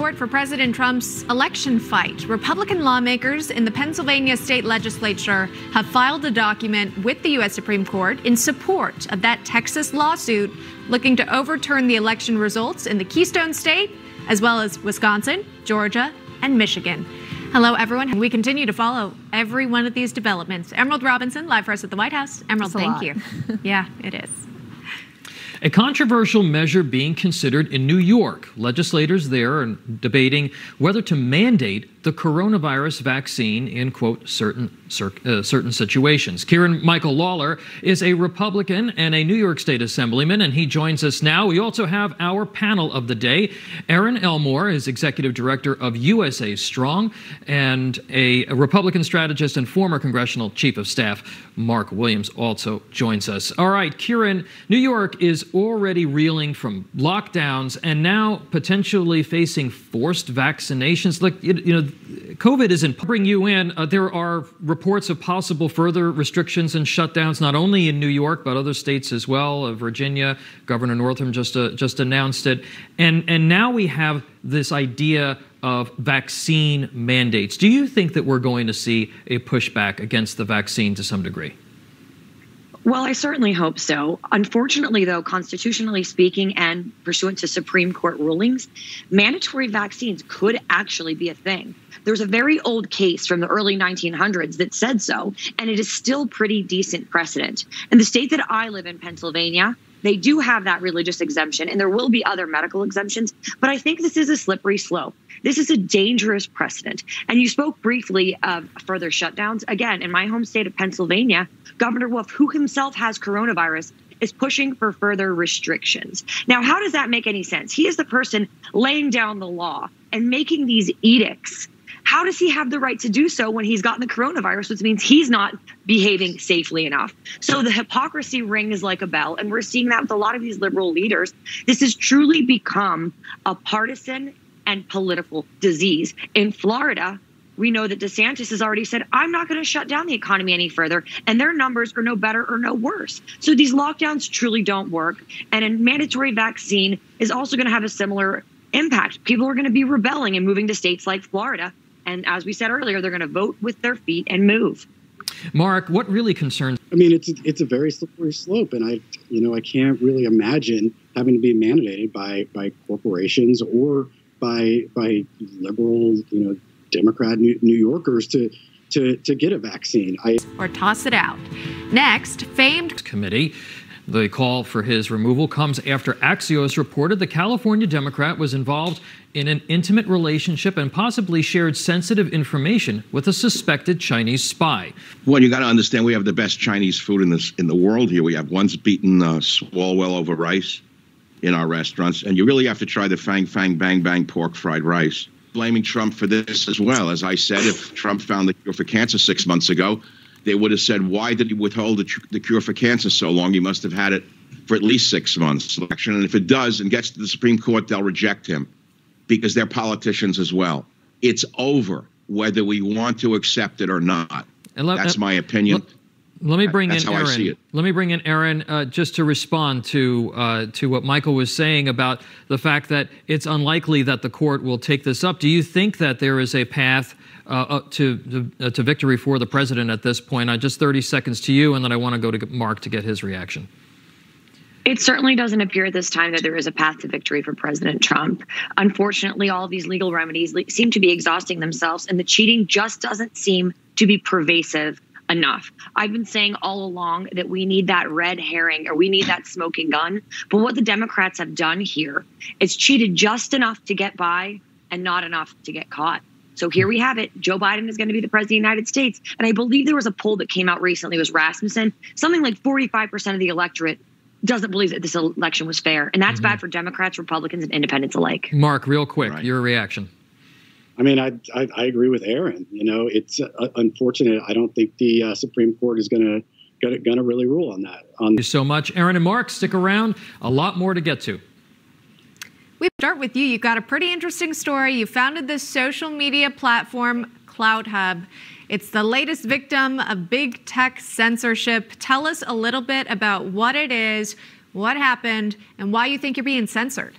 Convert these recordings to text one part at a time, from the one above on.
support for President Trump's election fight. Republican lawmakers in the Pennsylvania state legislature have filed a document with the U.S. Supreme Court in support of that Texas lawsuit looking to overturn the election results in the Keystone State, as well as Wisconsin, Georgia, and Michigan. Hello, everyone. We continue to follow every one of these developments. Emerald Robinson, live for us at the White House. Emerald, thank you. Yeah, it is. A controversial measure being considered in New York. Legislators there are debating whether to mandate the coronavirus vaccine in, quote, certain situations. Kieran Michael Lawler is a Republican and a New York State Assemblyman, and he joins us now. We also have our panel of the day. Erin Elmore is Executive Director of USA Strong, and a Republican strategist and former Congressional Chief of Staff, Mark Williams, also joins us. All right, Kieran, New York is already reeling from lockdowns and now potentially facing forced vaccinations. Look, you know, COVID isn't bring you in. There are reports of possible further restrictions and shutdowns, not only in New York, but other states as well. Virginia, Governor Northam just announced it. And now we have this idea of vaccine mandates. Do you think that we're going to see a pushback against the vaccine to some degree? Well, I certainly hope so. Unfortunately, though, constitutionally speaking and pursuant to Supreme Court rulings, mandatory vaccines could actually be a thing. There's a very old case from the early 1900s that said so, and it is still pretty decent precedent. In the state that I live in, Pennsylvania, they do have that religious exemption, and there will be other medical exemptions, but I think this is a slippery slope. This is a dangerous precedent. And you spoke briefly of further shutdowns. Again, in my home state of Pennsylvania, Governor Wolf, who himself has coronavirus, is pushing for further restrictions. Now, how does that make any sense? He is the person laying down the law and making these edicts. How does he have the right to do so when he's gotten the coronavirus, which means he's not behaving safely enough? So the hypocrisy rings like a bell, and we're seeing that with a lot of these liberal leaders. This has truly become a partisan and political disease. In Florida, we know that DeSantis has already said, I'm not going to shut down the economy any further, and their numbers are no better or no worse. So these lockdowns truly don't work, and a mandatory vaccine is also going to have a similar impact. People are going to be rebelling and moving to states like Florida, and as we said earlier, they're going to vote with their feet and move. Mark, what really concerns? I mean, it's a very slippery slope, and I can't really imagine having to be mandated by corporations or by liberal, Democrat New Yorkers to get a vaccine. Or toss it out. Next, famed committee. The call for his removal comes after Axios reported the California Democrat was involved in an intimate relationship and possibly shared sensitive information with a suspected Chinese spy. Well, you got to understand, we have the best Chinese food in the world here. We have once beaten Swalwell over rice in our restaurants, and you really have to try the Fang Fang Bang Bang pork fried rice. Blaming Trump for this as well. As I said, if Trump found the cure for cancer 6 months ago, they would have said, why did he withhold the cure for cancer so long? He must have had it for at least 6 months. And if it does and gets to the Supreme Court, they'll reject him because they're politicians as well. It's over whether we want to accept it or not. That's my opinion. Let me bring That's in how Erin. I see it. Let me bring in Erin just to respond to what Michael was saying about the fact that it's unlikely that the court will take this up. Do you think that there is a path to victory for the president at this point? Just 30 seconds to you, and then I want to go to Mark to get his reaction. It certainly doesn't appear at this time that there is a path to victory for President Trump. Unfortunately, all of these legal remedies seem to be exhausting themselves, and the cheating just doesn't seem to be pervasive enough. I've been saying all along that we need that red herring, or we need that smoking gun. But what the Democrats have done here is cheated just enough to get by and not enough to get caught. So here we have it. Joe Biden is going to be the president of the United States. And I believe there was a poll that came out recently. It was Rasmussen. Something like 45% of the electorate doesn't believe that this election was fair. And that's bad for Democrats, Republicans, and independents alike. Mark, real quick, your reaction. I mean, I agree with Erin. It's unfortunate. I don't think the Supreme Court is going to really rule on that. Thank you so much, Erin and Mark. Stick around. A lot more to get to. We start with you. You've got a pretty interesting story. You founded this social media platform, CloutHub. It's the latest victim of big tech censorship. Tell us a little bit about what it is, what happened, and why you think you're being censored.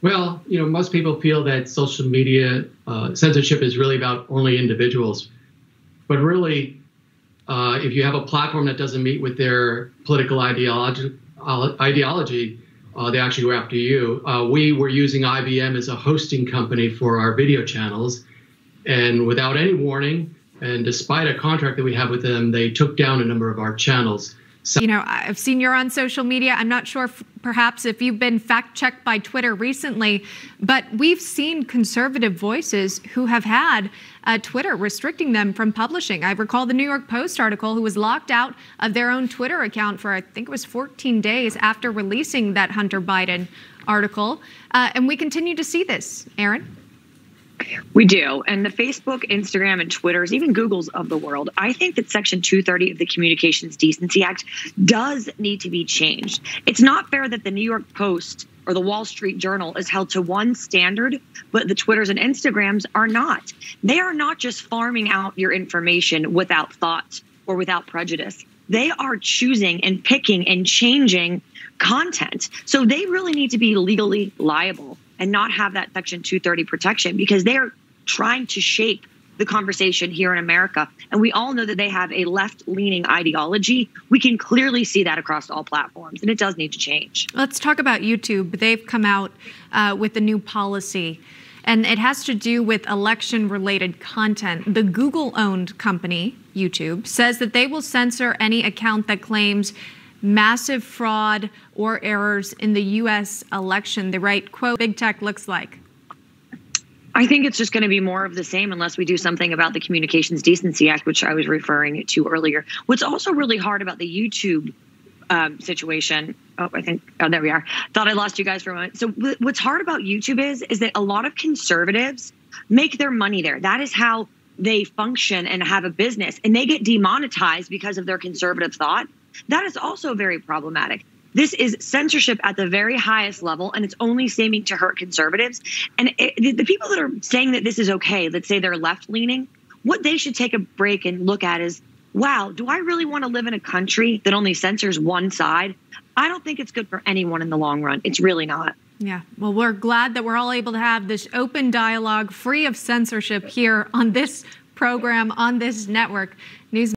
Well, most people feel that social media censorship is really about only individuals. But really, if you have a platform that doesn't meet with their political ideology, they actually go after you. We were using IBM as a hosting company for our video channels. And without any warning, and despite a contract that we have with them, they took down a number of our channels. So, I've seen you're on social media. I'm not sure perhaps if you've been fact-checked by Twitter recently, but we've seen conservative voices who have had Twitter restricting them from publishing. I recall the New York Post article who was locked out of their own Twitter account for, I think it was 14 days after releasing that Hunter Biden article. And we continue to see this. Erin? We do. And the Facebook, Instagram, and Twitters, even Google's of the world, I think that Section 230 of the Communications Decency Act does need to be changed. It's not fair that the New York Post or the Wall Street Journal is held to one standard, but the Twitters and Instagrams are not. They are not just farming out your information without thought or without prejudice. They are choosing and picking and changing content. So they really need to be legally liable and not have that Section 230 protection, because they are trying to shape the conversation here in America. And we all know that they have a left-leaning ideology. We can clearly see that across all platforms, and it does need to change. Let's talk about YouTube. They've come out with a new policy, and it has to do with election-related content. The Google-owned company, YouTube, says that they will censor any account that claims massive fraud or errors in the U.S. election. They write, quote, "Big tech looks like." I think it's just going to be more of the same unless we do something about the Communications Decency Act, which I was referring to earlier. What's also really hard about the YouTube situation, there we are. Thought I lost you guys for a moment. So what's hard about YouTube is that a lot of conservatives make their money there. That is how they function and have a business, and they get demonetized because of their conservative thought. That is also very problematic. This is censorship at the very highest level, and it's only seeming to hurt conservatives. And the people that are saying that this is okay, let's say they're left-leaning, what they should take a break and look at is, wow, do I really want to live in a country that only censors one side? I don't think it's good for anyone in the long run. It's really not. Yeah, well, we're glad that we're all able to have this open dialogue free of censorship here on this program, on this network. News